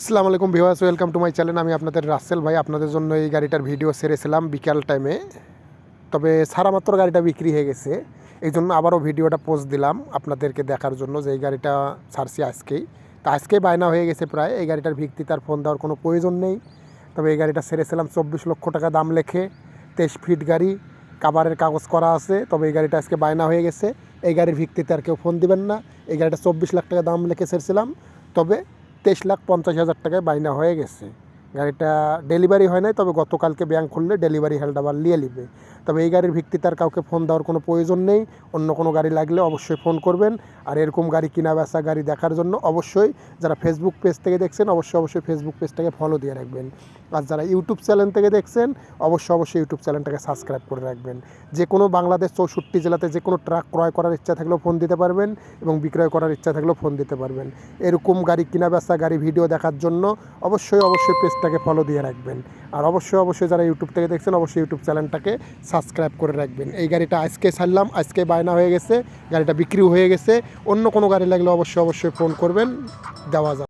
আসসালামু আলাইকুম viewers, welcome to my channel. আমি আপনাদের রাসেল ভাই আপনাদের জন্য এই গাড়িটার ভিডিও ছেড়েছিলাম বিকাল টাইমে। তবে ছাড়া মাত্র গাড়িটা বিক্রি হয়ে গেছে, এই জন্য আবারও ভিডিওটা পোস্ট দিলাম আপনাদেরকে দেখার জন্য যে এই গাড়িটা ছাড়ছি আজকেই। তা আজকেই বায়না হয়ে গেছে প্রায়। এই গাড়িটার ভিত্তিতে আর ফোন দেওয়ার কোনো প্রয়োজন নেই। তবে এই গাড়িটা ছেড়েছিলাম 24 লক্ষ টাকা দাম লেখে, 23 ফিট গাড়ি, কাভারের কাগজ করা আছে। তবে এই গাড়িটা আজকে বায়না হয়ে গেছে। এই গাড়ির ভিত্তিতে আর কেউ ফোন দিবেন না। এই গাড়িটা 24 লাখ টাকা দাম লেখে ছেড়েছিলাম, তবে 23,50,000 টাকায় বায়না হয়ে গেছে। গাড়িটা ডেলিভারি হয় নাই, তবে গতকালকে ব্যাংক খুললে ডেলিভারি হেল্ডাবার নিয়ে নিবে। তবে এই গাড়ির ভিত্তিতে আর কাউকে ফোন দেওয়ার কোনো প্রয়োজন নেই। অন্য কোনো গাড়ি লাগলে অবশ্যই ফোন করবেন। আর এরকম গাড়ি কিনা বেচা গাড়ি দেখার জন্য অবশ্যই যারা ফেসবুক পেজ থেকে দেখছেন অবশ্যই ফেসবুক পেজটাকে ফলো দিয়ে রাখবেন। আর যারা ইউটিউব চ্যানেল থেকে দেখছেন অবশ্যই ইউটিউব চ্যানেলটাকে সাবস্ক্রাইব করে রাখবেন। যে কোনো বাংলাদেশ 64 জেলাতে যে কোনো ট্রাক ক্রয় করার ইচ্ছা থাকলেও ফোন দিতে পারবেন এবং বিক্রয় করার ইচ্ছা থাকলেও ফোন দিতে পারবেন। এরকম গাড়ি কিনা বেচা গাড়ি ভিডিও দেখার জন্য অবশ্যই পেজটাকে ফলো দিয়ে রাখবেন। আর অবশ্যই যারা ইউটিউব থেকে দেখছেন অবশ্যই ইউটিউব চ্যানেলটাকে সাবস্ক্রাইব করে রাখবেন। এই গাড়িটা আজকে ছাড়লাম, আজকে বায়না হয়ে গেছে, গাড়িটা বিক্রিও হয়ে গেছে। অন্য কোনো গাড়ি লাগলে অবশ্যই ফোন করবেন, দেওয়া যাবে।